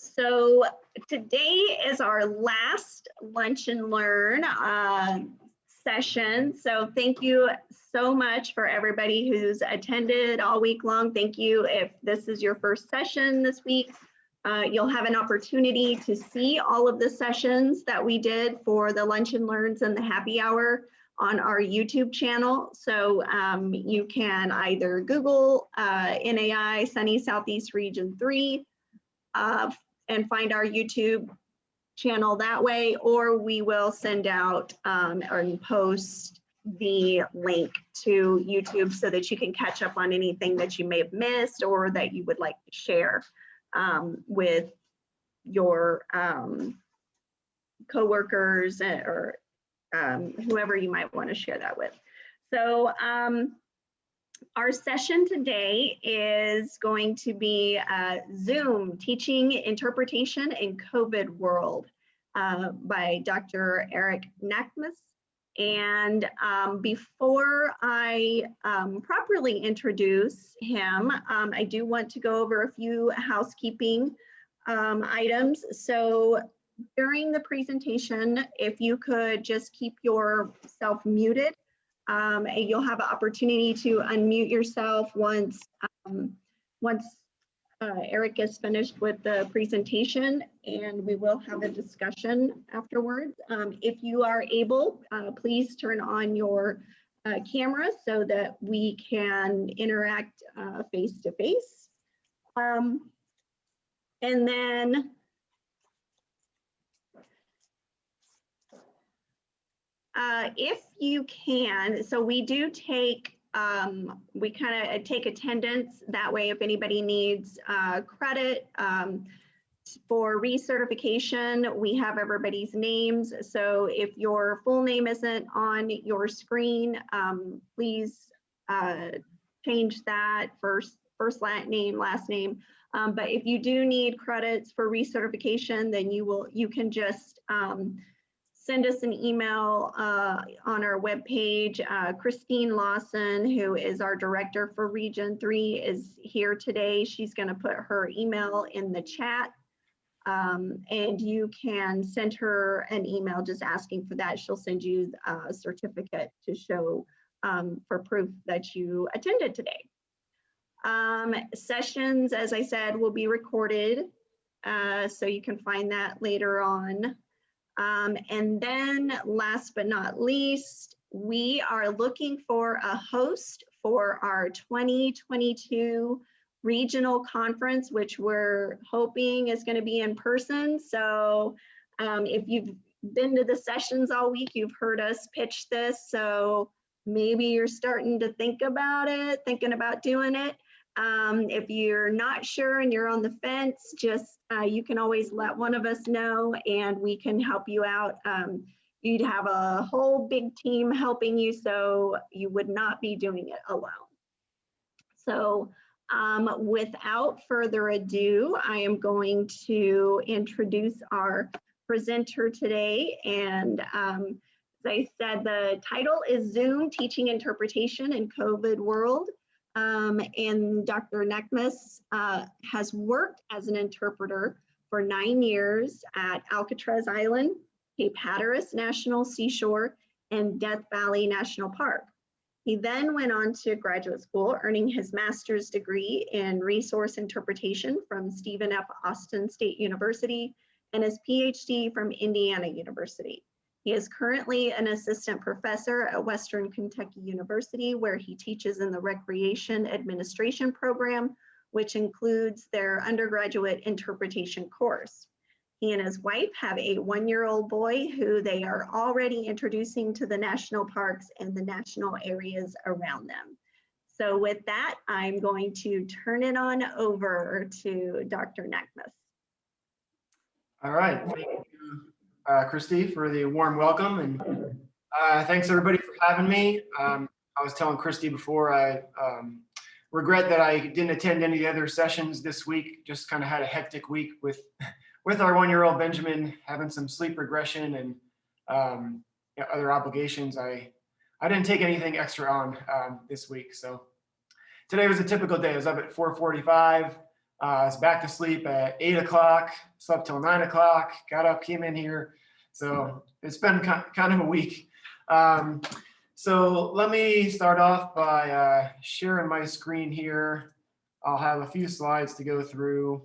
So today is our last Lunch and Learn session. So thank you so much for everybody who's attended all week long. Thank you. If this is your first session this week, you'll have an opportunity to see all of the sessions that we did for the Lunch and Learns and the Happy Hour on our YouTube channel. So you can either Google NAI Sunny Southeast Region 3 and find our YouTube channel that way, or we will send out or post the link to YouTube so that you can catch up on anything that you may have missed or that you would like to share with your coworkers or whoever you might want to share that with. So our session today is going to be Zoom Teaching Interpretation in COVID World by Dr. Eric Knackmuhs. And before I properly introduce him, I do want to go over a few housekeeping items. So during the presentation, if you could just keep yourself muted. You'll have an opportunity to unmute yourself once Eric is finished with the presentation, and we will have a discussion afterwards. If you are able, please turn on your camera so that we can interact face to face. And then if you can, so we do take, we kind of take attendance. That way, if anybody needs credit for recertification, we have everybody's names. So if your full name isn't on your screen, please change that first name, last name. But if you do need credits for recertification, then you can just send us an email on our webpage. Christine Lawson, who is our director for Region 3, is here today. She's going to put her email in the chat, and you can send her an email just asking for that. She'll send you a certificate to show for proof that you attended today. Sessions, as I said, will be recorded, so you can find that later on. And then last but not least, we are looking for a host for our 2022 regional conference, which we're hoping is going to be in person. So if you've been to the sessions all week, you've heard us pitch this. So maybe you're starting to think about it, thinking about doing it. If you're not sure and you're on the fence, just you can always let one of us know and we can help you out. You'd have a whole big team helping you, so you would not be doing it alone. So without further ado, I am going to introduce our presenter today. And as I said, the title is Zoom Teaching Interpretation in COVID World. And Dr. Knackmuhs has worked as an interpreter for 9 years at Alcatraz Island, Cape Hatteras National Seashore, and Death Valley National Park. He then went on to graduate school, earning his master's degree in resource interpretation from Stephen F. Austin State University and his Ph.D. from Indiana University. He is currently an assistant professor at Western Kentucky University, where he teaches in the Recreation Administration program, which includes their undergraduate interpretation course. He and his wife have a 1-year-old boy who they are already introducing to the national parks and the national areas around them. So with that, I'm going to turn it on over to Dr. Knackmuhs. All right, thank you. Christy, for the warm welcome, and thanks everybody for having me. I was telling Christy before, I regret that I didn't attend any of the other sessions this week. Just kind of had a hectic week with our 1-year-old Benjamin having some sleep regression and other obligations. I didn't take anything extra on this week, so today was a typical day. I was up at 4:45. I was back to sleep at 8 o'clock, slept till 9 o'clock, got up, came in here. So it's been kind of a week. So let me start off by sharing my screen here. I'll have a few slides to go through.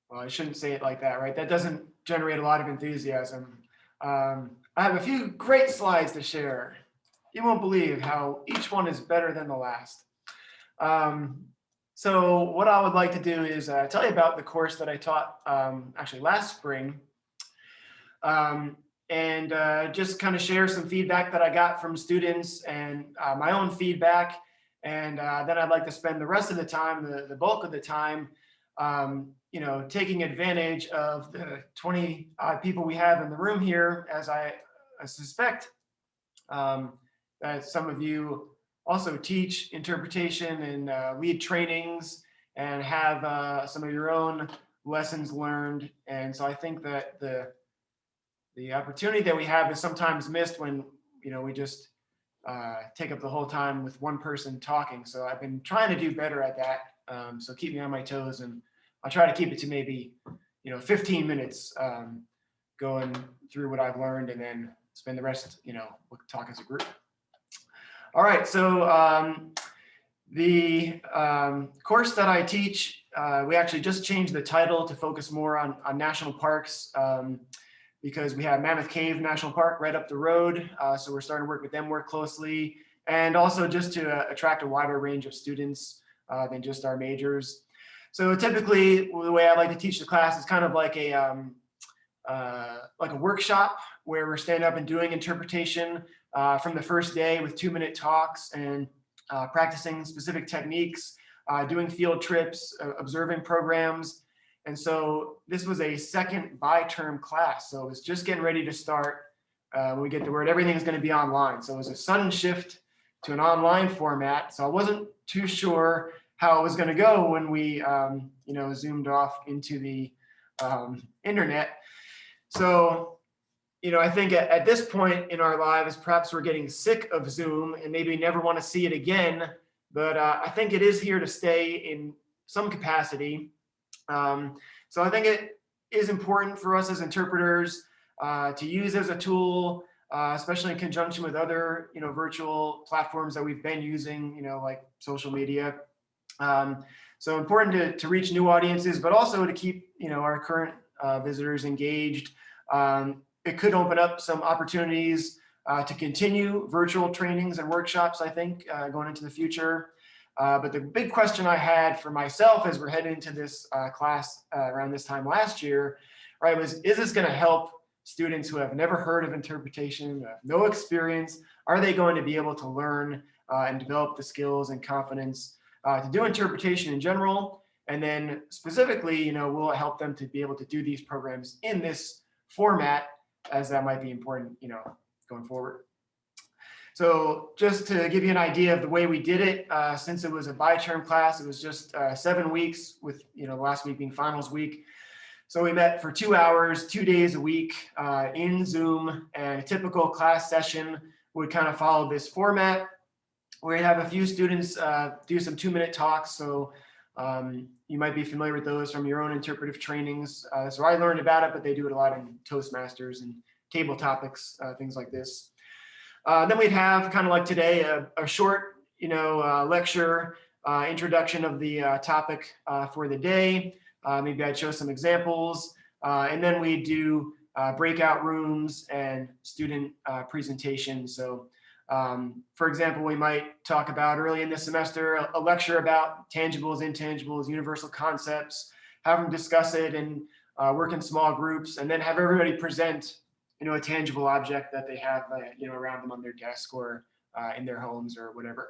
Well, I shouldn't say it like that, right? That doesn't generate a lot of enthusiasm. I have a few great slides to share. You won't believe how each one is better than the last. So what I would like to do is tell you about the course that I taught actually last spring, and just kind of share some feedback that I got from students and my own feedback. And then I'd like to spend the rest of the time, the bulk of the time, taking advantage of the 20 people we have in the room here, as I suspect that some of you also teach interpretation and lead trainings and have some of your own lessons learned. And so I think that the opportunity that we have is sometimes missed when we just take up the whole time with one person talking. So I've been trying to do better at that. So keep me on my toes, and I'll try to keep it to maybe 15 minutes going through what I've learned, and then spend the rest we'll talk as a group. All right, so the course that I teach, we actually just changed the title to focus more on national parks, because we have Mammoth Cave National Park right up the road. So we're starting to work with them more closely, and also just to attract a wider range of students than just our majors. So typically, the way I like to teach the class is kind of like a workshop where we're standing up and doing interpretation from the first day with 2-minute talks and practicing specific techniques, doing field trips, observing programs. And so this was a second bi-term class. So it was just getting ready to start when we get the word everything is going to be online. So it was a sudden shift to an online format. So I wasn't too sure how it was going to go when we zoomed off into the internet. So I think at this point in our lives, perhaps we're getting sick of Zoom and maybe never want to see it again. But I think it is here to stay in some capacity. So I think it is important for us as interpreters to use as a tool, especially in conjunction with other virtual platforms that we've been using, like social media. So important to reach new audiences, but also to keep our current visitors engaged. It could open up some opportunities to continue virtual trainings and workshops, I think, going into the future. But the big question I had for myself as we're heading into this class around this time last year, right, was, is this going to help students who have never heard of interpretation, have no experience? Are they going to be able to learn and develop the skills and confidence to do interpretation in general? And then specifically, will it help them to be able to do these programs in this format, as that might be important, going forward. So just to give you an idea of the way we did it, since it was a bi-term class, it was just 7 weeks with, the last week being finals week. So we met for 2 hours, 2 days a week in Zoom, and a typical class session would kind of follow this format. We'd have a few students do some 2-minute talks. So you might be familiar with those from your own interpretive trainings. So I learned about it, but they do it a lot in Toastmasters and table topics, things like this. Then we'd have, kind of like today, a short, lecture, introduction of the topic for the day. Maybe I'd show some examples, and then we'd do breakout rooms and student presentations. So, for example, we might talk about early in the semester a lecture about tangibles, intangibles, universal concepts, have them discuss it and work in small groups, and then have everybody present a tangible object that they have, around them on their desk or in their homes or whatever.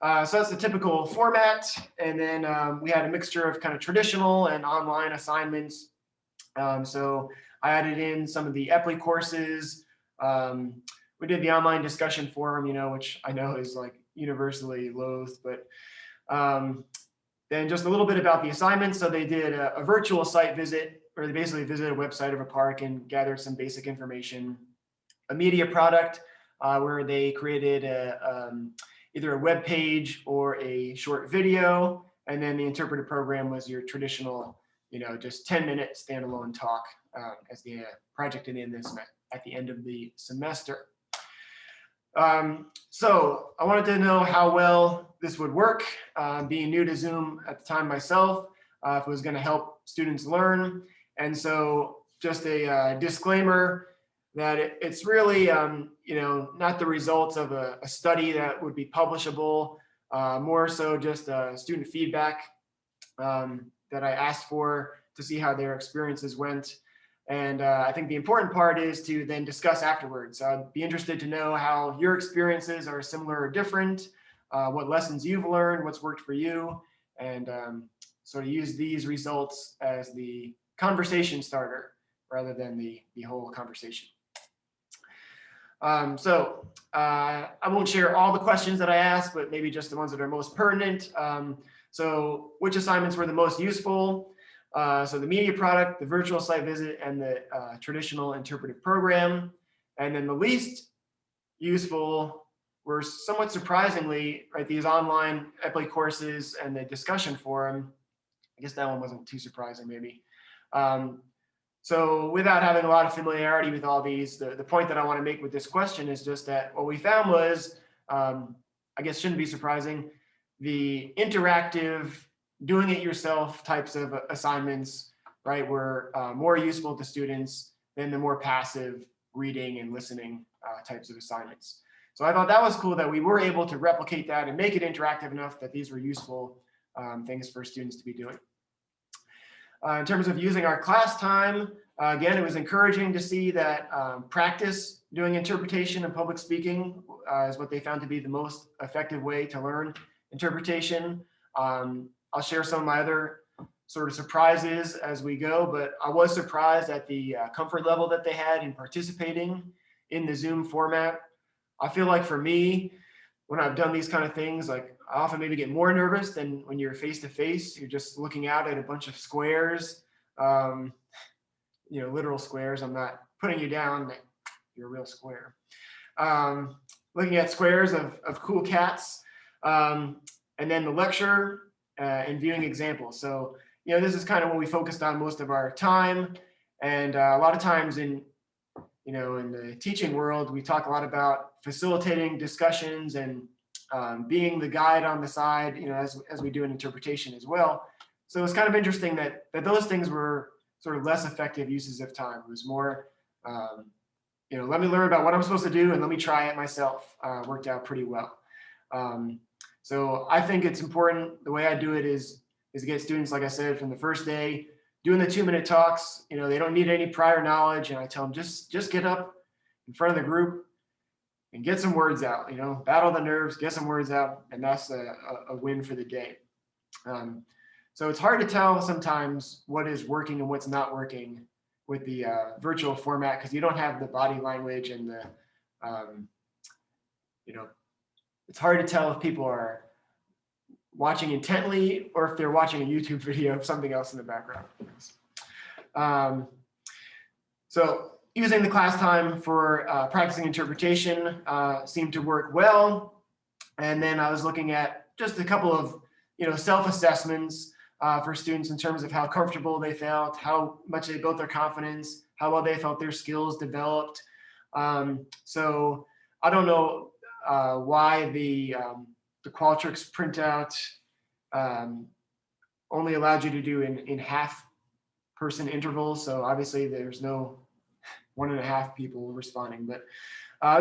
So that's the typical format. And then we had a mixture of kind of traditional and online assignments. So I added in some of the EPLI courses. We did the online discussion forum, which I know is like universally loathed, but then just a little bit about the assignments. So they did a virtual site visit, where they basically visited a website of a park and gathered some basic information. A media product, where they created either a web page or a short video, And then the interpretive program was your traditional, just 10-minute standalone talk as the project at the end of the semester. So I wanted to know how well this would work, being new to Zoom at the time myself, if it was going to help students learn. And so just a disclaimer that it's really, not the results of a study that would be publishable, more so just student feedback that I asked for to see how their experiences went. And I think the important part is to then discuss afterwards. I'd be interested to know how your experiences are similar or different, what lessons you've learned, what's worked for you, and sort of use these results as the conversation starter rather than the whole conversation. I won't share all the questions that I asked, but maybe just the ones that are most pertinent. So which assignments were the most useful? So the media product, the virtual site visit, and the traditional interpretive program. And then the least useful were somewhat surprisingly, right, these online EPLI courses and the discussion forum. I guess that one wasn't too surprising maybe. So without having a lot of familiarity with all these, the point that I want to make with this question is just that what we found was, I guess shouldn't be surprising, the interactive, doing it yourself types of assignments, right, were more useful to students than the more passive reading and listening types of assignments. So I thought that was cool that we were able to replicate that and make it interactive enough that these were useful things for students to be doing. In terms of using our class time, again, it was encouraging to see that practice doing interpretation and public speaking is what they found to be the most effective way to learn interpretation. I'll share some of my other sort of surprises as we go, but I was surprised at the comfort level that they had in participating in the Zoom format. I feel like for me, when I've done these kind of things, like I often maybe get more nervous than when you're face to face. You're just looking out at a bunch of squares, literal squares. I'm not putting you down, you're a real square. Looking at squares of cool cats, and then the lecture and viewing examples. So, this is kind of what we focused on most of our time. And a lot of times in the teaching world, we talk a lot about facilitating discussions and being the guide on the side, as we do in interpretation as well. So it's kind of interesting that those things were sort of less effective uses of time. It was more, let me learn about what I'm supposed to do and let me try it myself. Worked out pretty well. So I think it's important. The way I do it is to get students, like I said, from the first day, doing the 2-minute talks. They don't need any prior knowledge, and I tell them just get up in front of the group and get some words out. Battle the nerves, get some words out, and that's a win for the day. So it's hard to tell sometimes what is working and what's not working with the virtual format because you don't have the body language and the it's hard to tell if people are watching intently or if they're watching a YouTube video of something else in the background. So using the class time for practicing interpretation seemed to work well. And then I was looking at just a couple of self-assessments for students in terms of how comfortable they felt, how much they built their confidence, how well they felt their skills developed. So I don't know why the Qualtrics printout only allowed you to do in half-person intervals. So obviously there's no 1.5 people responding, but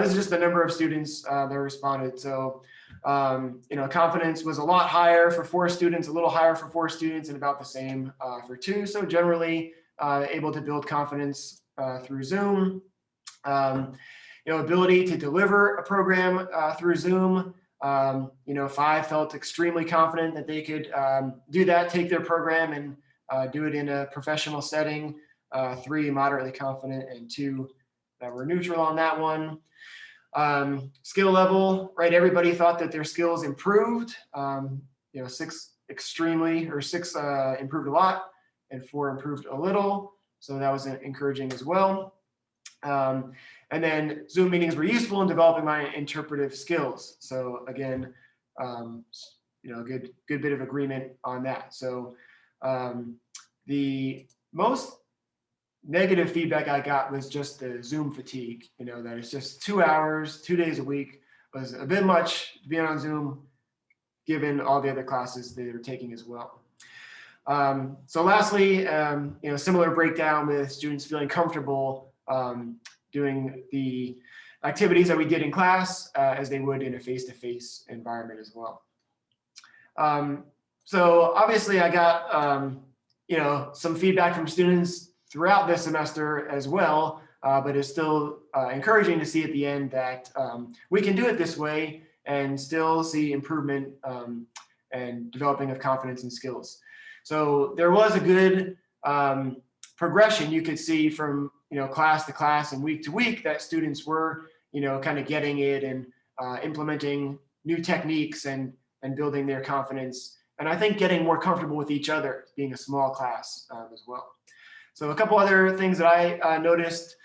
this is just the number of students that responded. So confidence was a lot higher for 4 students, a little higher for 4 students, and about the same for 2. So generally able to build confidence through Zoom. Ability to deliver a program through Zoom. 5 felt extremely confident that they could do that, take their program and do it in a professional setting. 3 moderately confident, and 2 that were neutral on that one. Skill level, right? Everybody thought that their skills improved. 6 extremely, or 6 improved a lot, and 4 improved a little. So that was encouraging as well. And then Zoom meetings were useful in developing my interpretive skills. So again, a good bit of agreement on that. So the most negative feedback I got was just the Zoom fatigue, that it's just 2 hours, 2 days a week was a bit much to be on Zoom, given all the other classes they were taking as well. So lastly, similar breakdown with students feeling comfortable doing the activities that we did in class as they would in a face-to-face environment as well. So obviously I got, some feedback from students throughout this semester as well, but it's still encouraging to see at the end that we can do it this way and still see improvement and developing of confidence and skills. So there was a good progression you could see from class to class and week to week that students were kind of getting it and implementing new techniques and building their confidence, and I think getting more comfortable with each other, being a small class as well. So a couple other things that I noticed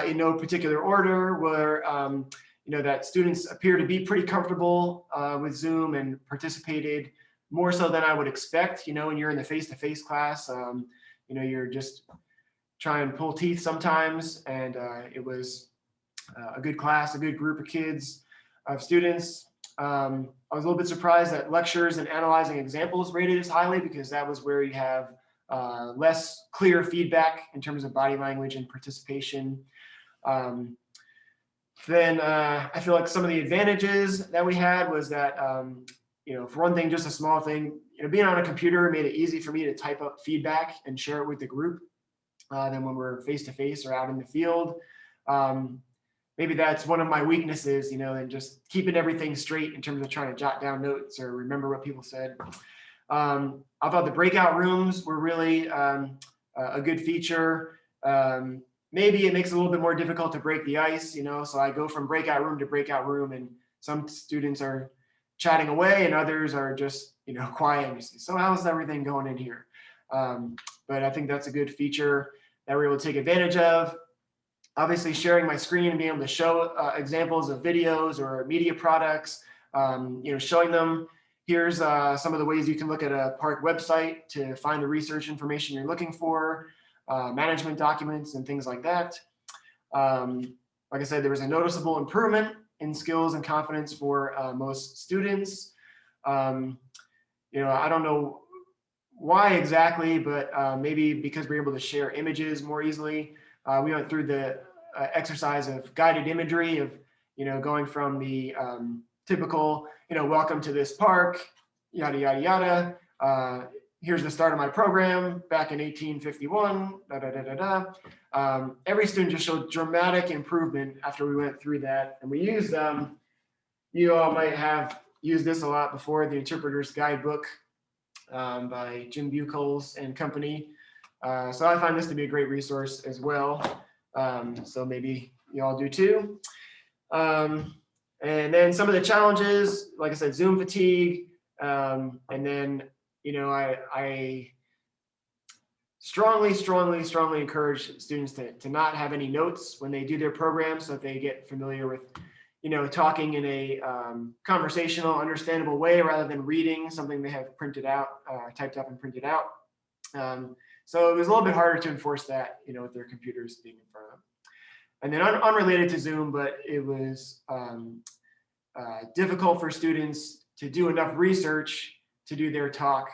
in no particular order were that students appear to be pretty comfortable with Zoom and participated more so than I would expect. When you're in the face-to-face class, you're just trying to pull teeth sometimes, and it was a good class, a good group of kids, of students. I was a little bit surprised that lectures and analyzing examples rated as highly, because that was where you have less clear feedback in terms of body language and participation. Then I feel like some of the advantages that we had was that, for one thing, just a small thing, being on a computer made it easy for me to type up feedback and share it with the group than when we're face-to-face or out in the field. Maybe that's one of my weaknesses, and just keeping everything straight in terms of trying to jot down notes or remember what people said. I thought the breakout rooms were really a good feature. Maybe it makes it a little bit more difficult to break the ice, so I go from breakout room to breakout room, and some students are chatting away and others are just, quiet. And you say, so how's everything going in here? But I think that's a good feature that we're able to take advantage of. Obviously, sharing my screen and being able to show examples of videos or media products, showing them, here's some of the ways you can look at a park website to find the research information you're looking for, management documents and things like that. Like I said, there was a noticeable improvement in skills and confidence for most students. I don't know why exactly, but maybe because we're able to share images more easily. We went through the exercise of guided imagery of, going from the typical, welcome to this park, yada, yada, yada. Here's the start of my program back in 1851, da, da, da, da, da. Every student just showed dramatic improvement after we went through that. And we used, you all might have used this a lot before, the Interpreter's Guidebook by Jim Buchholz and company. So I find this to be a great resource as well. So maybe you all do too. And then some of the challenges, like I said, Zoom fatigue. And then, I strongly encourage students to not have any notes when they do their program, so that they get familiar with, talking in a conversational, understandable way rather than reading something they have printed out, typed up and printed out. So it was a little bit harder to enforce that, with their computers being in front of them. And then unrelated to Zoom, but it was difficult for students to do enough research to do their talk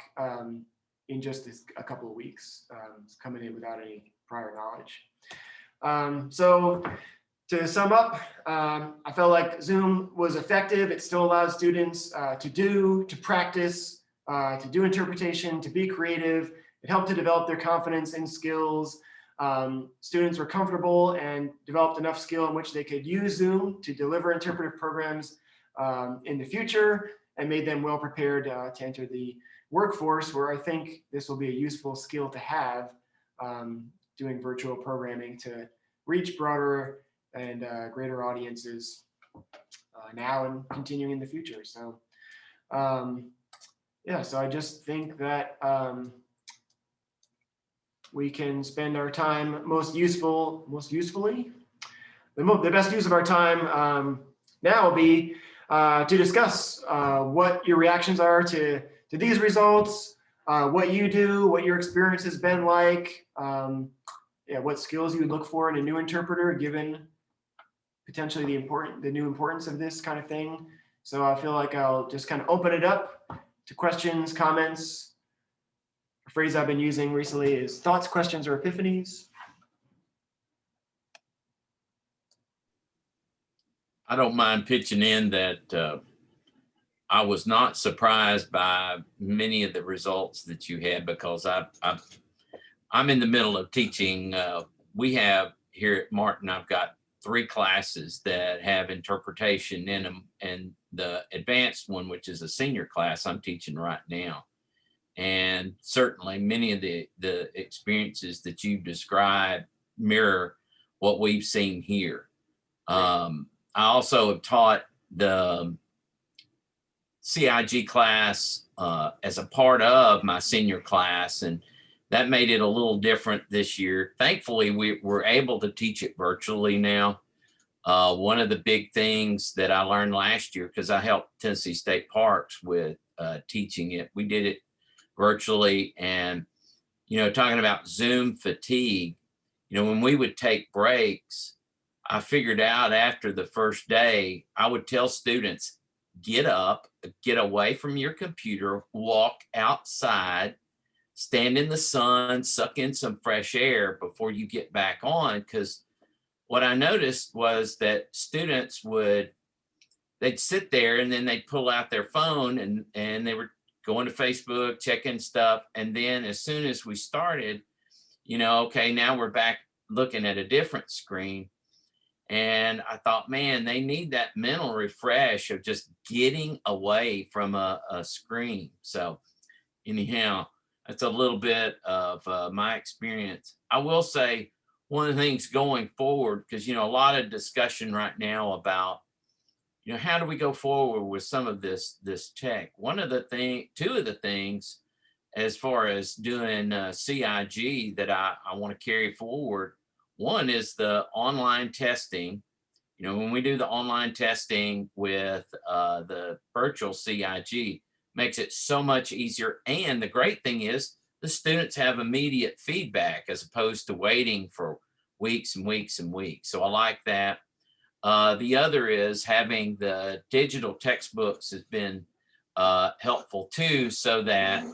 in just a couple of weeks, coming in without any prior knowledge. So to sum up, I felt like Zoom was effective. It still allows students to practice, to do interpretation, to be creative. It helped to develop their confidence and skills. Students were comfortable and developed enough skill in which they could use Zoom to deliver interpretive programs in the future, and made them well prepared to enter the workforce, where I think this will be a useful skill to have, doing virtual programming to reach broader and greater audiences now and continuing in the future. So yeah, so I just think that we can spend our time most usefully. The best use of our time now will be to discuss what your reactions are to these results, what you do, what your experience has been like, what skills you would look for in a new interpreter, given potentially the new importance of this kind of thing. So I feel like I'll just kind of open it up to questions, comments. A phrase I've been using recently is thoughts, questions, or epiphanies. I don't mind pitching in that I was not surprised by many of the results that you had, because I'm in the middle of teaching. We have here at Martin, I've got 3 classes that have interpretation in them, and the advanced one, which is a senior class, I'm teaching right now. And certainly many of the experiences that you described mirror what we've seen here. I also have taught the CIG class as a part of my senior class, and that made it a little different this year. Thankfully, we were able to teach it virtually now. One of the big things that I learned last year, because I helped Tennessee State Parks with teaching it, we did it virtually. And, talking about Zoom fatigue, when we would take breaks, I figured out after the first day, I would tell students, get up, get away from your computer, walk outside, stand in the sun, suck in some fresh air before you get back on. Because what I noticed was that students they'd sit there and then they'd pull out their phone and they were going to Facebook, checking stuff. And then as soon as we started, okay, now we're back looking at a different screen. And I thought, man, they need that mental refresh of just getting away from a screen. So anyhow, that's a little bit of my experience. I will say one of the things going forward, because, a lot of discussion right now about, how do we go forward with some of this tech? Two of the things as far as doing CIG that I want to carry forward, one is the online testing. When we do the online testing with the virtual CIG, makes it so much easier. And the great thing is the students have immediate feedback as opposed to waiting for weeks and weeks and weeks. So I like that. The other is having the digital textbooks has been helpful too, so that,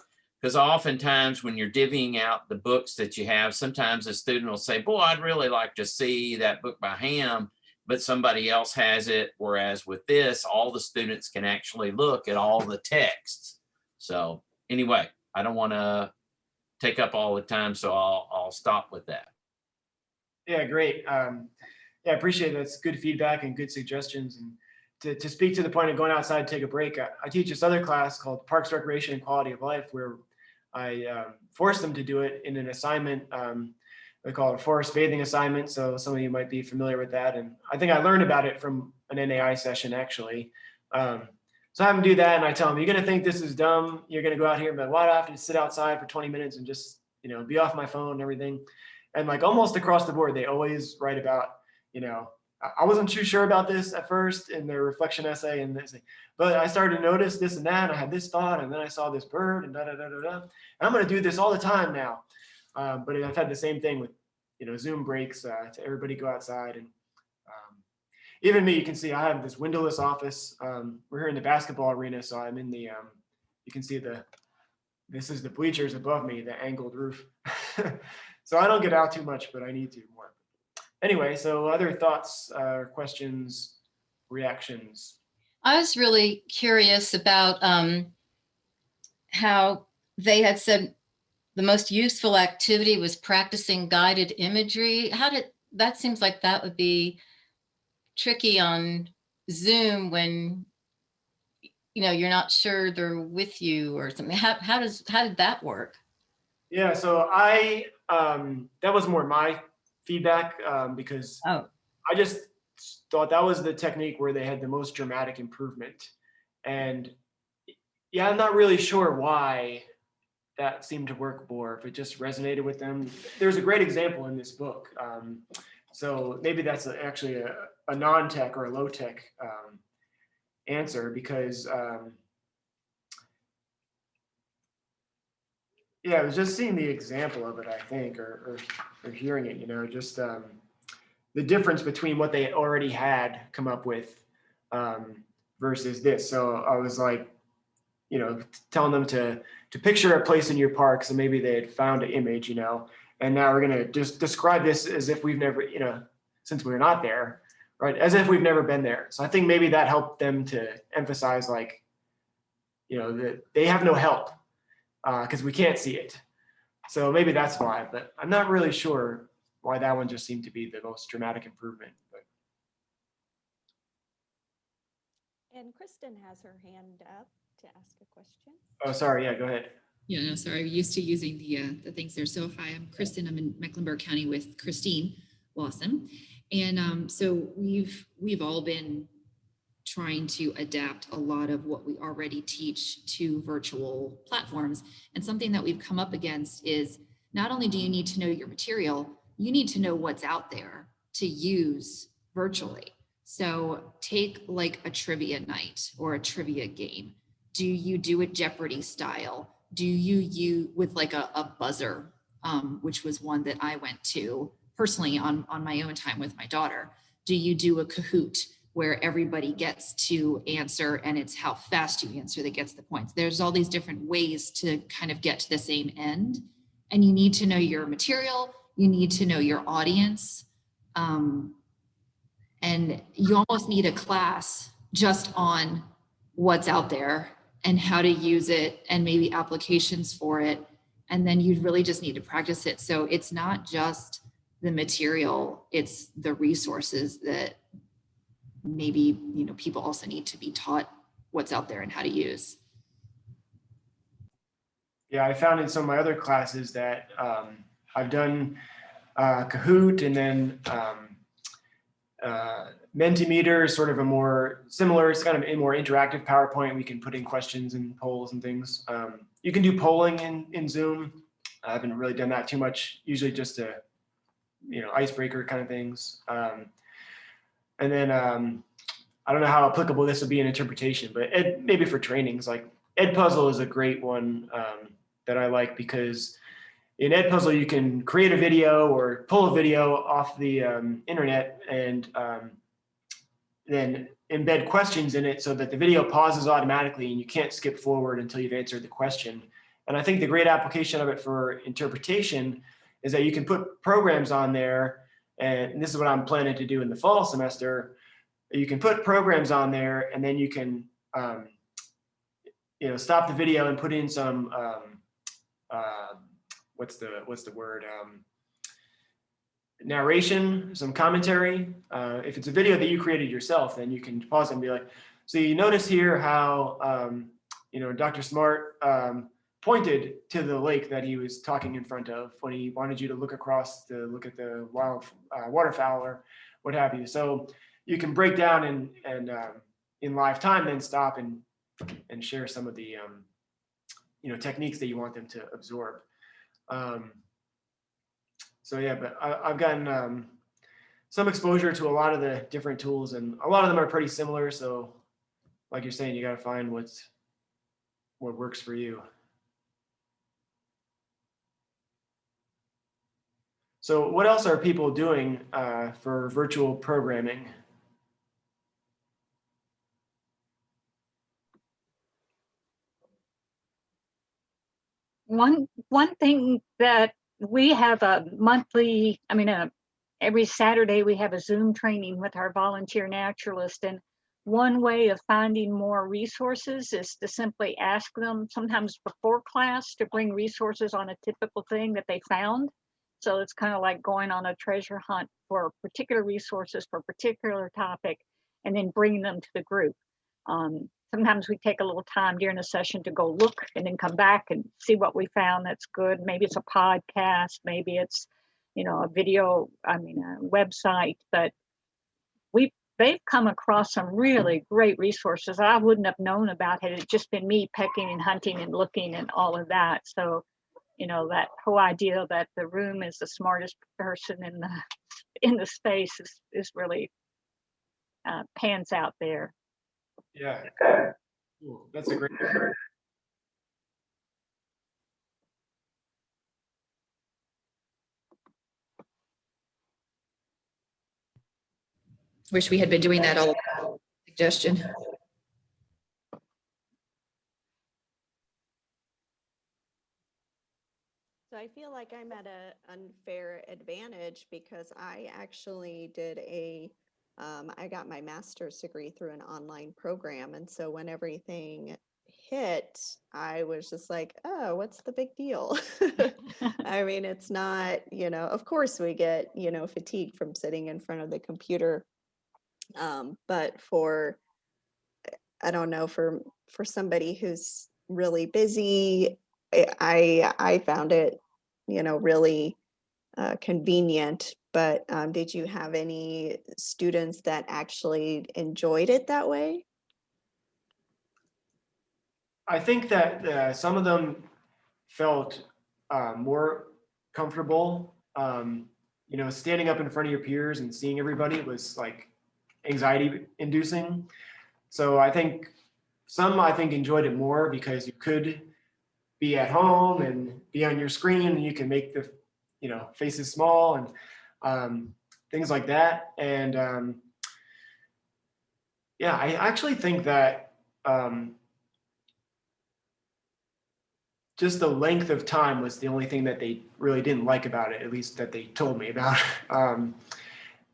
because oftentimes when you're divvying out the books that you have, sometimes a student will say, boy, I'd really like to see that book by Ham, but somebody else has it. Whereas with this, all the students can actually look at all the texts. So anyway, I don't want to take up all the time, so I'll stop with that. Yeah, great. I appreciate that. It's good feedback and good suggestions. And to speak to the point of going outside to take a break, I teach this other class called Parks, Recreation, and Quality of Life, where I force them to do it in an assignment. They call it a forest bathing assignment. So some of you might be familiar with that. And I think I learned about it from an NAI session, actually. So I have them do that, and I tell them, you're going to think this is dumb. You're going to go out here, but why do I have to sit outside for 20 minutes and just, be off my phone and everything? And like almost across the board, they always write about, I wasn't too sure about this at first in their reflection essay, and this, but I started to notice this and that, and I had this thought, and then I saw this bird, and and I'm going to do this all the time now. But I've had the same thing with, Zoom breaks to everybody go outside, and even me, you can see I have this windowless office. We're here in the basketball arena, so I'm in the, you can see this is the bleachers above me, the angled roof. So I don't get out too much, but I need to more. Anyway, so other thoughts, questions, reactions? I was really curious about how they had said the most useful activity was practicing guided imagery. That seems like that would be tricky on Zoom when you're not sure they're with you or something. How did that work? Yeah, so that was more my feedback because I just thought that was the technique where they had the most dramatic improvement. And yeah, I'm not really sure why that seemed to work more, if it just resonated with them. There's a great example in this book. So maybe that's actually a non-tech or a low-tech answer because, yeah, I was just seeing the example of it, I think, or hearing it, just the difference between what they already had come up with versus this. So I was like, telling them to picture a place in your park. So maybe they had found an image, and now we're going to just describe this as if we've never, since we're not there, right? As if we've never been there. So I think maybe that helped them to emphasize like, that they have no help because we can't see it. So maybe that's why, but I'm not really sure why that one just seemed to be the most dramatic improvement. But. And Kristen has her hand up to ask a question. Oh, sorry. Yeah, go ahead. Yeah, no, sorry. I'm used to using the things there. So hi, I'm Kristen. I'm in Mecklenburg County with Christine Lawson. And so we've all been trying to adapt a lot of what we already teach to virtual platforms. And something that we've come up against is not only do you need to know your material, you need to know what's out there to use virtually. So take like a trivia night or a trivia game. Do you do it Jeopardy style? Do you with like a buzzer, which was one that I went to personally on my own time with my daughter? Do you do a Kahoot where everybody gets to answer and it's how fast you answer that gets the points? There's all these different ways to kind of get to the same end. And you need to know your material, you need to know your audience. And you almost need a class just on what's out there and how to use it and maybe applications for it. And then you really just need to practice it. So it's not just the material, it's the resources that maybe, people also need to be taught what's out there and how to use. Yeah, I found in some of my other classes that I've done Kahoot and then Mentimeter is sort of a more similar, it's kind of a more interactive PowerPoint. We can put in questions and polls and things. You can do polling in Zoom. I haven't really done that too much, usually just a, icebreaker kind of things. And then I don't know how applicable this will be in interpretation, but maybe for trainings, like Edpuzzle is a great one that I like because in Edpuzzle you can create a video or pull a video off the internet and then embed questions in it so that the video pauses automatically and you can't skip forward until you've answered the question. And I think the great application of it for interpretation is that you can put programs on there, and this is what I'm planning to do in the fall semester. You can put programs on there and then you can stop the video and put in some what's the word, narration, some commentary. If it's a video that you created yourself, then you can pause and be like, so you notice here how Dr. Smart pointed to the lake that he was talking in front of when he wanted you to look across to look at the wild waterfowl or what have you. So you can break down and in live time, then stop and share some of the techniques that you want them to absorb. So yeah, but I've gotten some exposure to a lot of the different tools, and a lot of them are pretty similar. So like you're saying, you got to find what works for you. So what else are people doing for virtual programming? One thing that we have a monthly, every Saturday we have a Zoom training with our volunteer naturalist, and one way of finding more resources is to simply ask them sometimes before class to bring resources on a typical thing that they found. So it's kind of like going on a treasure hunt for particular resources for a particular topic and then bringing them to the group. Sometimes we take a little time during the session to go look and then come back and see what we found that's good. Maybe it's a podcast, maybe it's, a video, a website, but they've come across some really great resources I wouldn't have known about had it just been me pecking and hunting and looking and all of that. So, that whole idea that the room is the smartest person in the space is really pans out there. Yeah. Cool. That's a great. Wish we had been doing that all suggestion. So I feel like I'm at an unfair advantage because I actually did I got my master's degree through an online program. And so when everything hit, I was just like, oh, what's the big deal? I mean, it's not, of course we get, fatigue from sitting in front of the computer. But I don't know, for somebody who's really busy, I found it, really convenient. But did you have any students that actually enjoyed it that way? I think that some of them felt more comfortable. Standing up in front of your peers and seeing everybody was like anxiety inducing. So I think some enjoyed it more because you could be at home and be on your screen and you can make the faces small and things like that. And yeah, I actually think that just the length of time was the only thing that they really didn't like about it, at least that they told me about.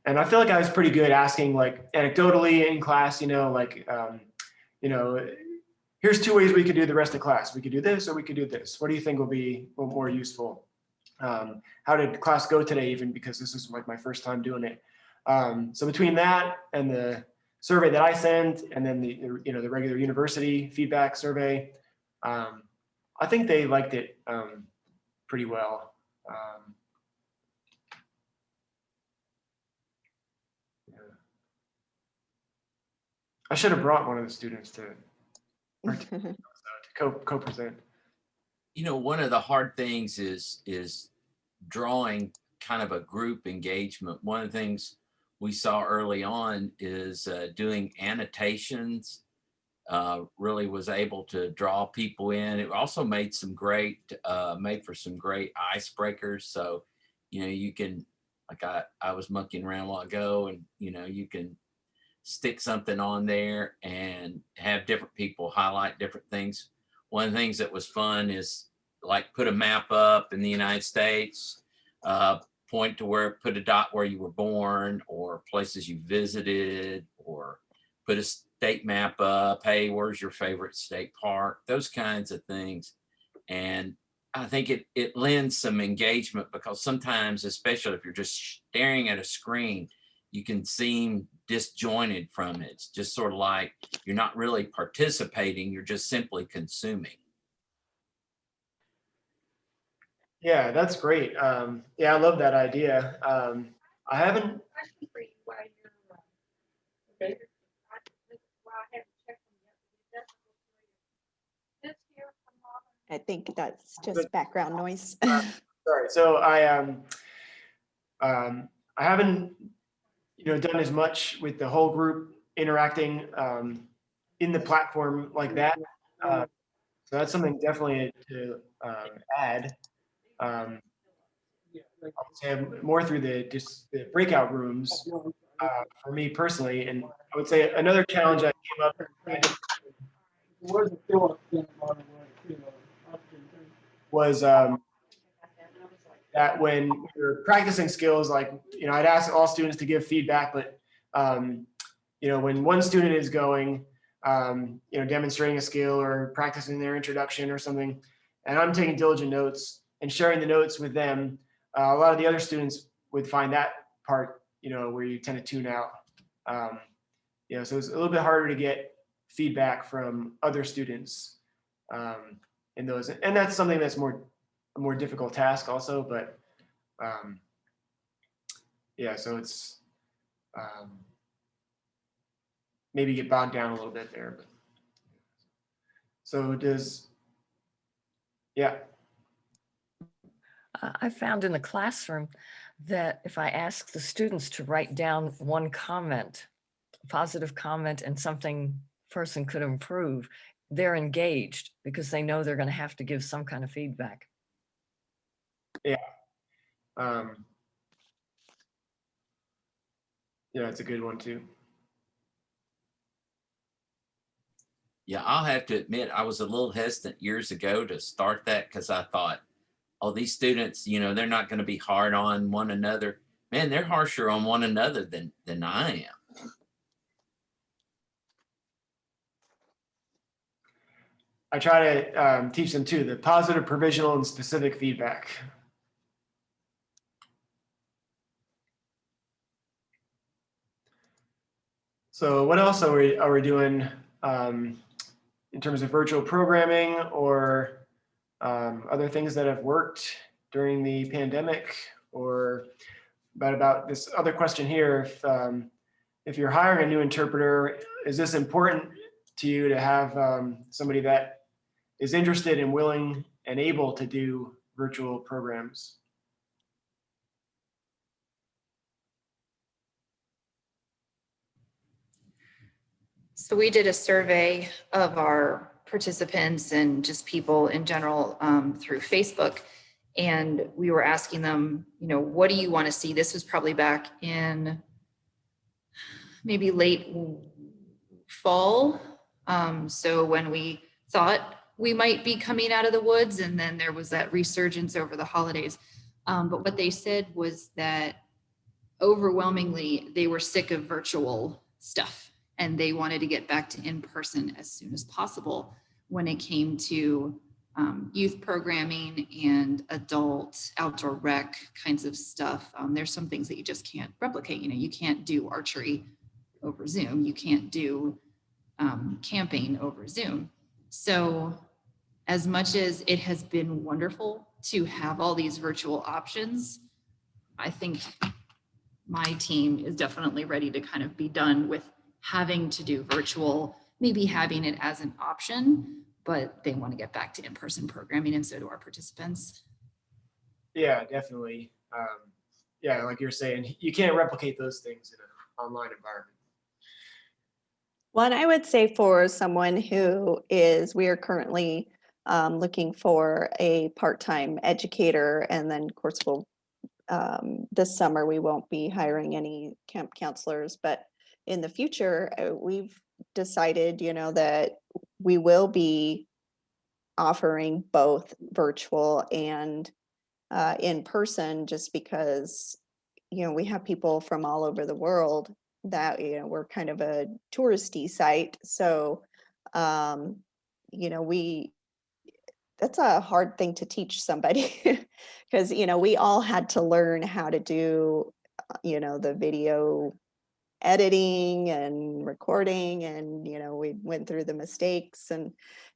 And I feel like I was pretty good asking, like, anecdotally in class, here's 2 ways we could do the rest of class. We could do this or we could do this. What do you think will be more useful? How did class go today, even because this is like my first time doing it. So between that and the survey that I sent, and then the regular university feedback survey, I think they liked it pretty well. Yeah. I should have brought one of the students to co-present. One of the hard things is drawing kind of a group engagement. One of the things we saw early on is doing annotations. Really was able to draw people in. It also made made for some great icebreakers. So, you can, like I was monkeying around a while ago, and you can stick something on there and have different people highlight different things. One of the things that was fun is like put a map up in the United States, point to put a dot where you were born or places you visited, or put a state map up. Hey, where's your favorite state park? Those kinds of things. And I think it lends some engagement, because sometimes, especially if you're just staring at a screen, you can seem disjointed from it. It's just sort of like you're not really participating, you're just simply consuming. Yeah, that's great. Yeah, I love that idea. I haven't. Okay. I think that's just background noise. Sorry. So I haven't done as much with the whole group interacting in the platform like that. So that's something definitely to add. I would say more through the breakout rooms for me personally, and I would say another challenge that came up was that when you're practicing skills, like, I'd ask all students to give feedback, but, when one student is going, demonstrating a skill or practicing their introduction or something, and I'm taking diligent notes and sharing the notes with them, a lot of the other students would find that part, where you tend to tune out. So it's a little bit harder to get feedback from other students in those, and that's something that's a more difficult task also, but yeah, so it's maybe get bogged down a little bit there. But so yeah. I found in the classroom that if I ask the students to write down one comment, a positive comment, and something person could improve, they're engaged because they know they're going to have to give some kind of feedback. Yeah. Yeah, it's a good one too. Yeah, I'll have to admit, I was a little hesitant years ago to start that because I thought, oh, these students, you know, they're not going to be hard on one another. Man, they're harsher on one another than I am. I try to teach them too, the positive, provisional, and specific feedback. So what else are we doing in terms of virtual programming or other things that have worked during the pandemic? Or about this other question here, if you're hiring a new interpreter, is this important to you to have somebody that is interested and willing and able to do virtual programs? So we did a survey of our participants and just people in general through Facebook. And we were asking them, you know, what do you want to see? This was probably back in maybe late fall. So when we thought we might be coming out of the woods, and then there was that resurgence over the holidays. But what they said was that overwhelmingly they were sick of virtual stuff and they wanted to get back to in-person as soon as possible when it came to youth programming and adult outdoor rec kinds of stuff. There's some things that you just can't replicate. You know, you can't do archery over Zoom. You can't do camping over Zoom. So as much as it has been wonderful to have all these virtual options, I think my team is definitely ready to kind of be done with having to do virtual, maybe having it as an option, but they want to get back to in-person programming, and so do our participants. Yeah, definitely. Yeah, like you're saying, you can't replicate those things in an online environment. One, I would say for someone who is, we are currently looking for a part-time educator, and then of course we'll, this summer we won't be hiring any camp counselors, but in the future we've decided, you know, that we will be offering both virtual and in person, just because, you know, we have people from all over the world that, you know, we're kind of a touristy site. So, you know, that's a hard thing to teach somebody because, you know, we all had to learn how to do, you know, the video editing and recording, and, you know, we went through the mistakes, and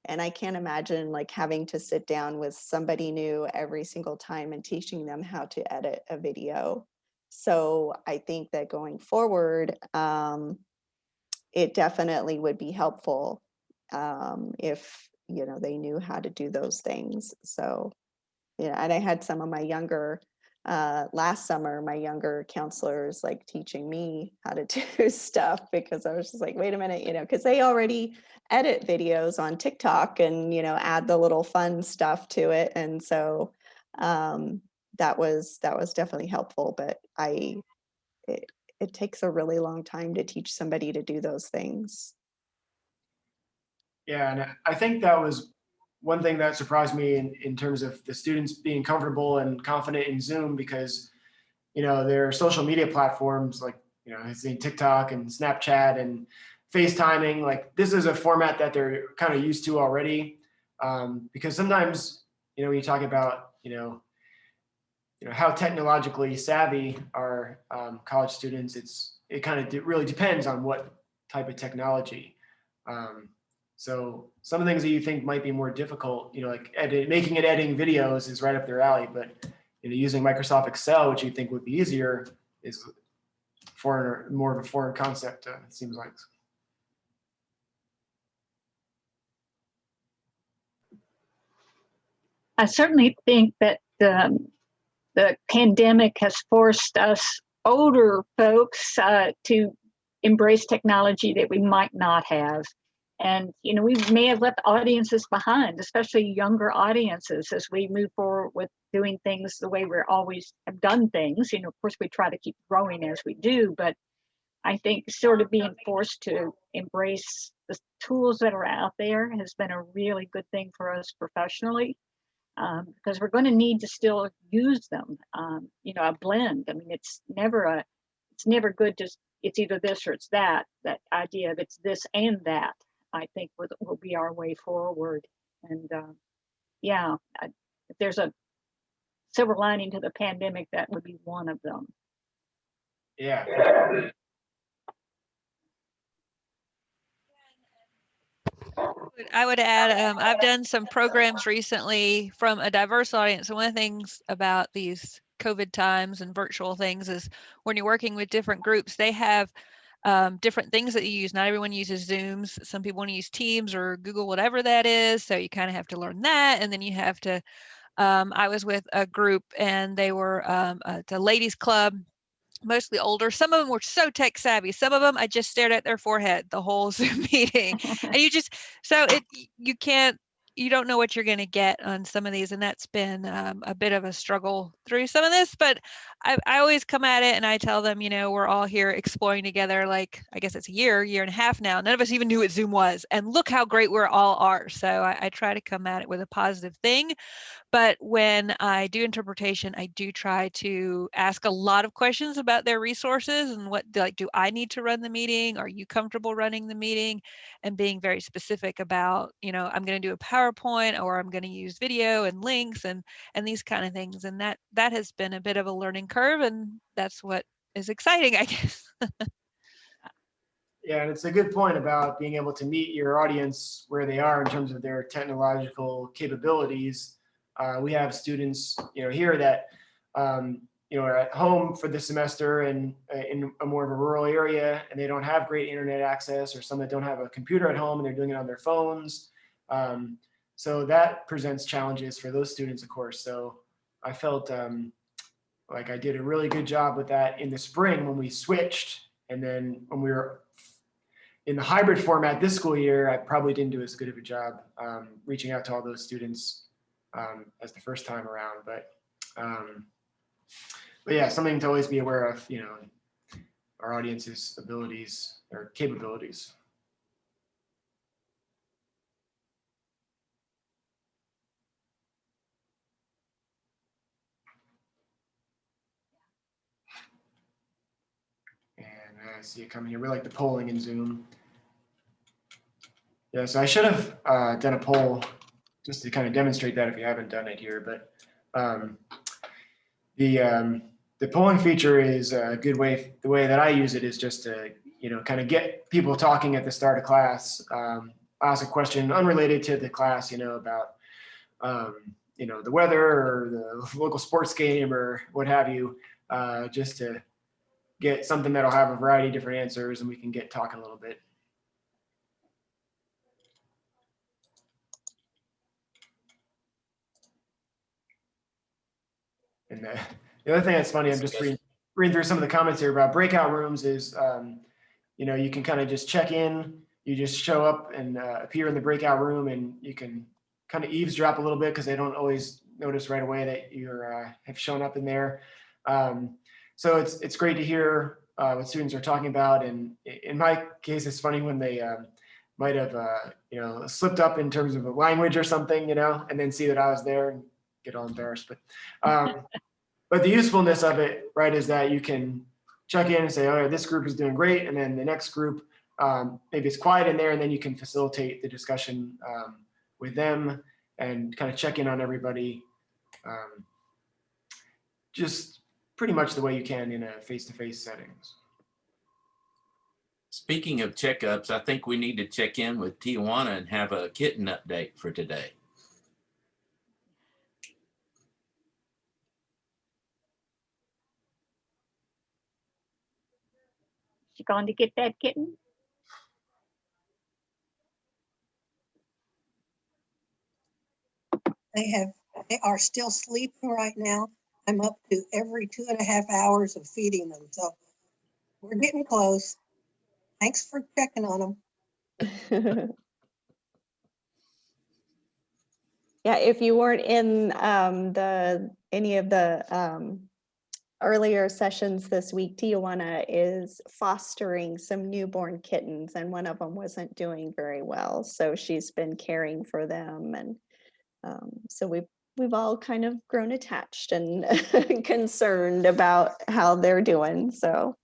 I can't imagine like having to sit down with somebody new every single time and teaching them how to edit a video. So I think that going forward, it definitely would be helpful if, you know, they knew how to do those things. So, yeah, and I had some of my younger, last summer, my younger counselors like teaching me how to do stuff, because I was just like, wait a minute, you know, because they already edit videos on TikTok and, you know, add the little fun stuff to it. And so that was definitely helpful, but it takes a really long time to teach somebody to do those things. Yeah, and I think that was one thing that surprised me in terms of the students being comfortable and confident in Zoom, because, you know, there are social media platforms like, you know, I've seen TikTok and Snapchat and FaceTiming. Like, this is a format that they're kind of used to already, because sometimes, you know, when you talk about, you know, how technologically savvy are college students, it kind of really depends on what type of technology. So some of the things that you think might be more difficult, you know, like making and editing videos is right up their alley, but, you know, using Microsoft Excel, which you think would be easier, is more of a foreign concept, it seems like. I certainly think that the pandemic has forced us older folks to embrace technology that we might not have. And, we may have left audiences behind, especially younger audiences, as we move forward with doing things the way we're always have done things. Of course, we try to keep growing as we do, but I think sort of being forced to embrace the tools that are out there has been a really good thing for us professionally, because we're going to need to still use them. A blend. I mean, it's never good to, it's either this or it's that. That idea of it's this and that, I think will be our way forward. And if there's a silver lining to the pandemic, that would be one of them. Yeah. I would add, I've done some programs recently from a diverse audience. And one of the things about these COVID times and virtual things is when you're working with different groups, they have different things that you use. Not everyone uses Zooms. Some people want to use Teams or Google, whatever that is. So you kind of have to learn that. And then you have to, I was with a group and they were at a ladies club, mostly older. Some of them were so tech savvy. Some of them I just stared at their forehead the whole Zoom meeting. And you don't know what you're going to get on some of these. And that's been a bit of a struggle through some of this, but I always come at it and I tell them, we're all here exploring together. Like, I guess it's a year and a half now. None of us even knew what Zoom was. And look how great we're all are. So I try to come at it with a positive thing. But when I do interpretation, I do try to ask a lot of questions about their resources and do I need to run the meeting? Are you comfortable running the meeting? And being very specific about, I'm going to do a PowerPoint or I'm going to use video and links and these kind of things. And that has been a bit of a learning curve, and that's what is exciting, I guess. Yeah, and it's a good point about being able to meet your audience where they are in terms of their technological capabilities. We have students, here that, are at home for the semester and in a more of a rural area, and they don't have great internet access, or some that don't have a computer at home and they're doing it on their phones. So that presents challenges for those students, of course. So I felt like I did a really good job with that in the spring when we switched, and then when we were in the hybrid format this school year, I probably didn't do as good of a job reaching out to all those students as the first time around. But yeah, something to always be aware of, our audience's abilities or capabilities. And I see it coming here. We like the polling in Zoom. Yeah, so I should have done a poll just to kind of demonstrate that if you haven't done it here. But the polling feature is a good way. The way that I use it is just to kind of get people talking at the start of class. Ask a question unrelated to the class, about the weather or the local sports game or what have you, just to get something that'll have a variety of different answers, and we can get talking a little bit. And the other thing that's funny, I'm just reading through some of the comments here about breakout rooms is, you can kind of just check in, you just show up and appear in the breakout room, and you can kind of eavesdrop a little bit because they don't always notice right away that you have shown up in there. So it's great to hear what students are talking about. And in my case, it's funny when they might have slipped up in terms of a language or something, and then see that I was there and get all embarrassed. But the usefulness of it, right, is that you can check in and say, oh, this group is doing great, and then the next group, maybe it's quiet in there, and then you can facilitate the discussion with them and kind of check in on everybody, just pretty much the way you can in a face-to-face settings. Speaking of checkups, I think we need to check in with Tijuana and have a kitten update for today. She gone to get that kitten? They are still sleeping right now. I'm up to every 2.5 hours of feeding them. So we're getting close. Thanks for checking on them. Yeah, if you weren't in any of the earlier sessions this week, Tijuana is fostering some newborn kittens, and one of them wasn't doing very well, so she's been caring for them, and so we've all kind of grown attached and concerned about how they're doing. So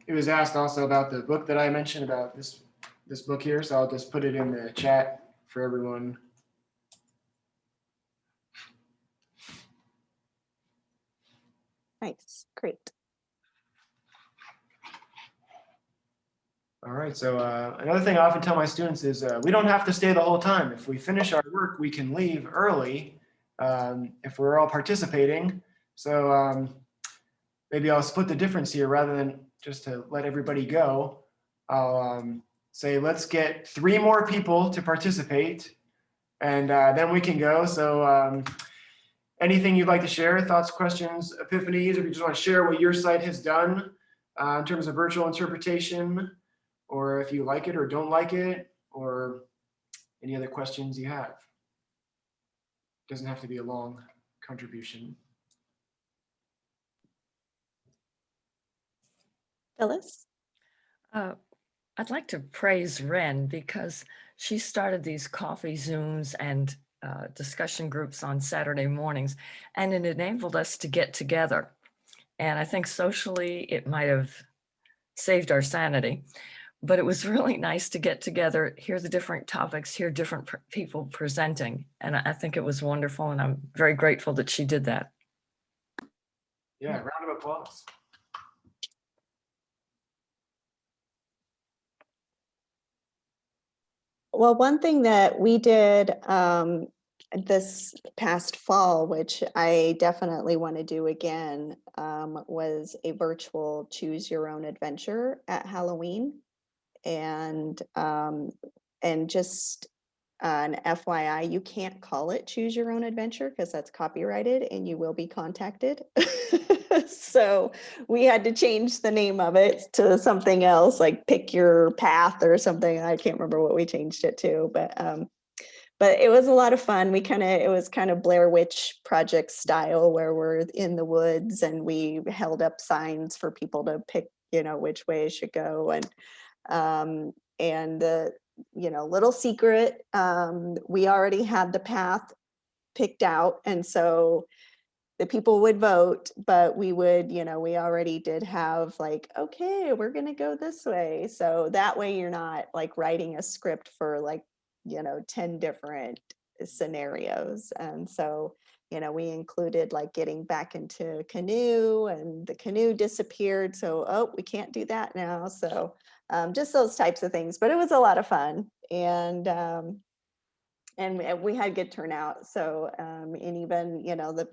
It was asked also about the book that I mentioned about this book here, so I'll just put it in the chat for everyone. nice, great. All right, so another thing I often tell my students is we don't have to stay the whole time. If we finish our work, we can leave early if we're all participating. So maybe I'll split the difference here rather than just to let everybody go. I'll say, let's get 3 more people to participate, and then we can go. So anything you'd like to share, thoughts, questions, epiphanies, or if you just want to share what your site has done in terms of virtual interpretation, or if you like it or don't like it, or any other questions you have. Doesn't have to be a long contribution. Phyllis? I'd like to praise Ren because she started these coffee Zooms and discussion groups on Saturday mornings, and it enabled us to get together. And I think socially it might have saved our sanity, but it was really nice to get together, hear the different topics, hear different people presenting. And I think it was wonderful, and I'm very grateful that she did that. Yeah, round of applause. Well, one thing that we did this past fall, which I definitely want to do again, was a virtual choose your own adventure at Halloween. And just an FYI, you can't call it choose your own adventure because that's copyrighted and you will be contacted. So we had to change the name of it to something else, like pick your path or something. I can't remember what we changed it to, but it was a lot of fun. It was kind of Blair Witch Project style, where we're in the woods and we held up signs for people to pick, which way it should go. And the, little secret, we already had the path picked out. And so the people would vote, but we would, we already did have like, okay, we're going to go this way. So that way you're not like writing a script for like, 10 different scenarios. And so, we included like getting back into canoe, and the canoe disappeared. So, oh, we can't do that now. So just those types of things, but it was a lot of fun. And we had good turnout. So, and even, the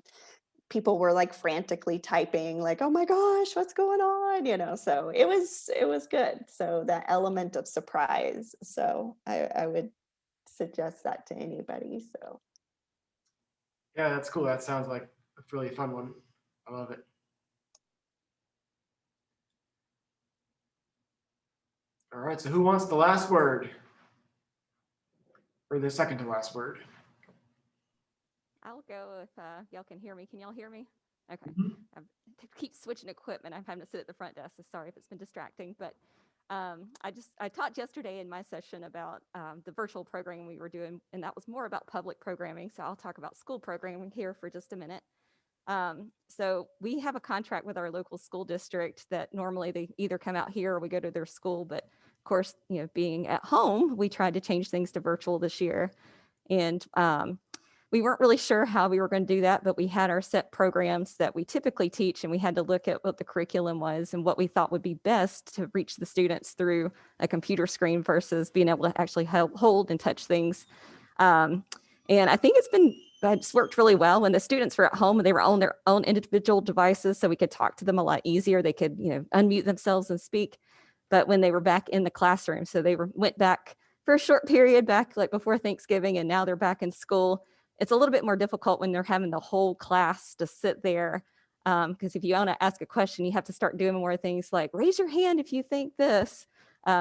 people were like frantically typing, like, oh my gosh, what's going on? So it was good. So that element of surprise. So I would suggest that to anybody. So Yeah, that's cool. That sounds like a really fun one. I love it. All right, so who wants the last word? Or the second to last word? I'll go if y'all can hear me. Can y'all hear me? Okay. Mhm. I keep switching equipment. I'm having to sit at the front desk, so sorry if it's been distracting. But I talked yesterday in my session about the virtual programming we were doing, and that was more about public programming. So I'll talk about school programming here for just a minute. So we have a contract with our local school district that normally they either come out here or we go to their school. But of course, being at home, we tried to change things to virtual this year. And we weren't really sure how we were going to do that, but we had our set programs that we typically teach, and we had to look at what the curriculum was and what we thought would be best to reach the students through a computer screen versus being able to actually hold and touch things. And I think it's worked really well. When the students were at home and they were on their own individual devices, so we could talk to them a lot easier. They could, unmute themselves and speak. But when they were back in the classroom, so they went back for a short period back like before Thanksgiving, and now they're back in school. It's a little bit more difficult when they're having the whole class to sit there. Because if you want to ask a question, you have to start doing more things like raise your hand if you think this.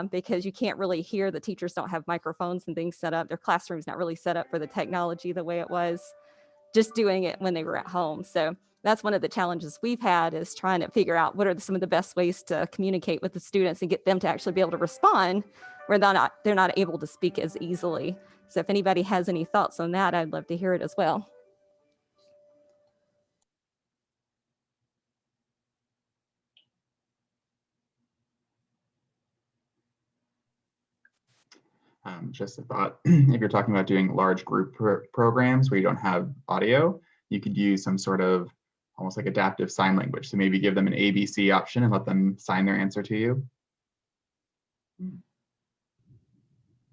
because you can't really hear. The teachers don't have microphones and things set up. Their classroom's not really set up for the technology the way it was just doing it when they were at home. So that's one of the challenges we've had, is trying to figure out what are some of the best ways to communicate with the students and get them to actually be able to respond where they're not able to speak as easily. So if anybody has any thoughts on that, I'd love to hear it as well. Just a thought, if you're talking about doing large group programs where you don't have audio, you could use some sort of almost like adaptive sign language. So maybe give them an ABC option and let them sign their answer to you.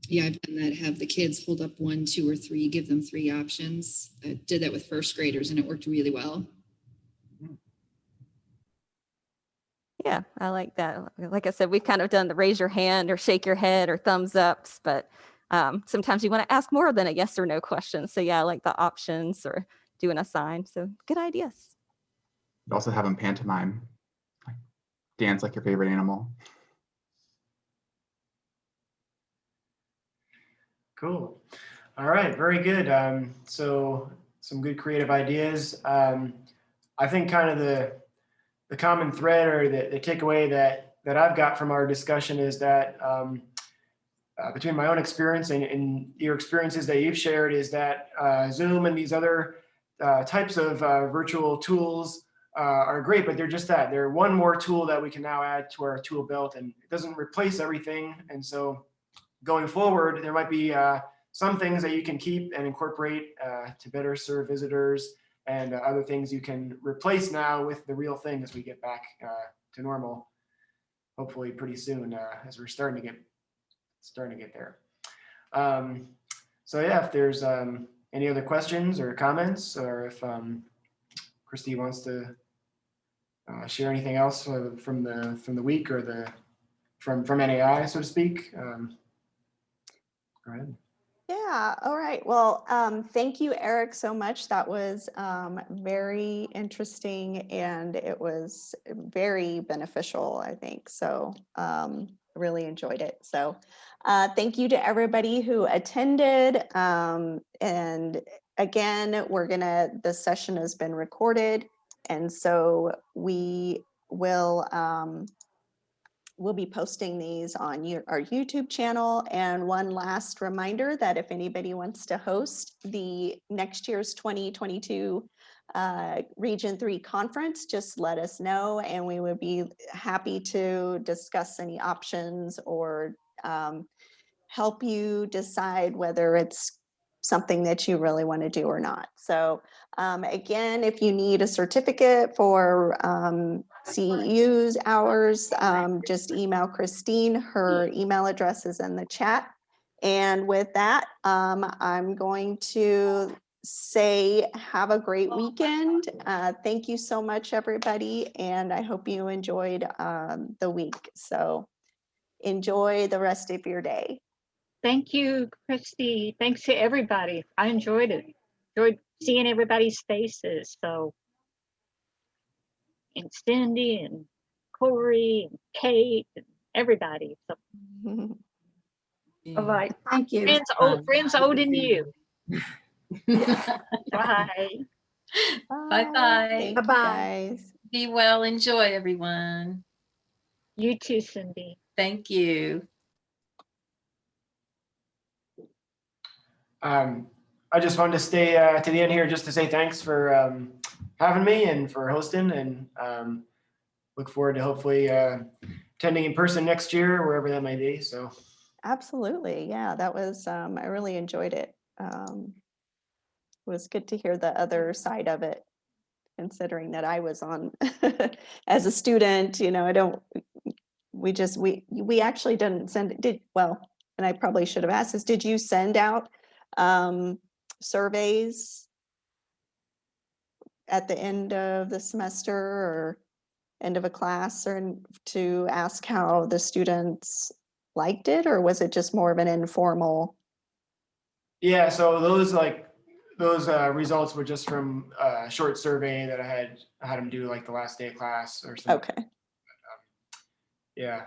Yeah, I've done that. Have the kids hold up 1, 2, or 3, give them 3 options. I did that with first graders and it worked really well. Yeah, I like that. Like I said, we've kind of done the raise your hand or shake your head or thumbs ups, but sometimes you want to ask more than a yes or no question. So yeah, I like the options or doing a sign. So good ideas. Also have them pantomime, like dance like your favorite animal. Cool. All right, very good. So some good creative ideas. I think kind of the common thread or the takeaway that I've got from our discussion is that between my own experience and your experiences that you've shared, is that Zoom and these other types of virtual tools are great, but they're just that. They're one more tool that we can now add to our tool belt, and it doesn't replace everything. And so going forward, there might be some things that you can keep and incorporate to better serve visitors, and other things you can replace now with the real thing as we get back to normal, hopefully pretty soon, as we're starting to get there. So yeah, if there's any other questions or comments, or if Christy wants to share anything else from the week or from NAI, so to speak. Go ahead. Yeah, all right. Well, thank you, Eric, so much. That was very interesting, and it was very beneficial, I think. So really enjoyed it. So thank you to everybody who attended. And again, the session has been recorded. And so we will we'll be posting these on our YouTube channel. And one last reminder that if anybody wants to host the next year's 2022 Region 3 conference, just let us know, and we would be happy to discuss any options or help you decide whether it's something that you really want to do or not. So again, if you need a certificate for CEU's hours, just email Christine. Her email address is in the chat. And with that, I'm going to say have a great weekend. Thank you so much, everybody. And I hope you enjoyed the week. So enjoy the rest of your day. Thank you, Christy. Thanks to everybody. I enjoyed it. Enjoyed seeing everybody's faces. So, and Cindy and Corey and Kate and everybody. So, all right. Thank you. Friends old and you. Bye. Bye-bye. Thank you, guys. Be well. Enjoy, everyone. You too, Cindy. Thank you. I just wanted to stay to the end here just to say thanks for having me and for hosting, and look forward to hopefully attending in person next year, wherever that may be. So Absolutely. Yeah, that was, I really enjoyed it. It was good to hear the other side of it, considering that I was on as a student, we actually didn't and I probably should have asked this, did you send out surveys at the end of the semester or end of a class, or to ask how the students liked it, or was it just more of an informal? yeah, so those results were just from a short survey that I had them do like the last day of class or something. Okay. Yeah.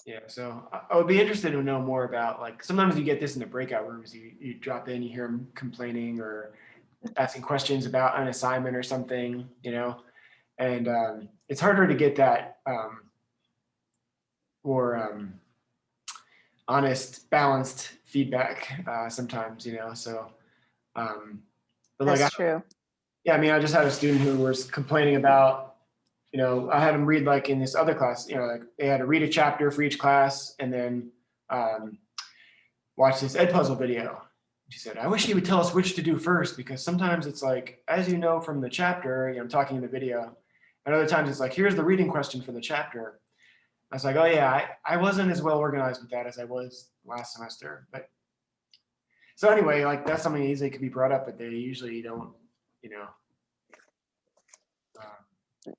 Yeah, so I would be interested to know more about, like, sometimes you get this in the breakout rooms, you drop in, you hear them complaining or asking questions about an assignment or something, you know, and it's harder to get that more honest, balanced feedback sometimes, you know, so. But like, That's true. yeah, I mean, I just had a student who was complaining about, you know, I had him read, like in this other class, you know, like they had to read a chapter for each class and then watch this Edpuzzle video. She said, I wish he would tell us which to do first, because sometimes it's like, as you know from the chapter, you know, I'm talking in the video, and other times it's like, here's the reading question for the chapter. I was like, oh yeah, I wasn't as well organized with that as I was last semester. But so anyway, like that's something easily could be brought up, but they usually don't, you know.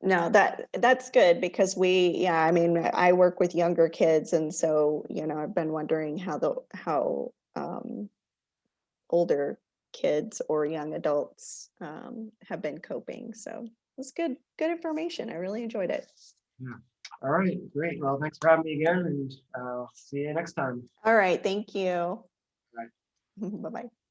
No, that's good because yeah, I mean, I work with younger kids, and so, you know, I've been wondering how older kids or young adults have been coping. So it's good information. I really enjoyed it. Yeah. All right, great. Well, thanks for having me again, and see you next time. All right, thank you. Bye. Bye-bye.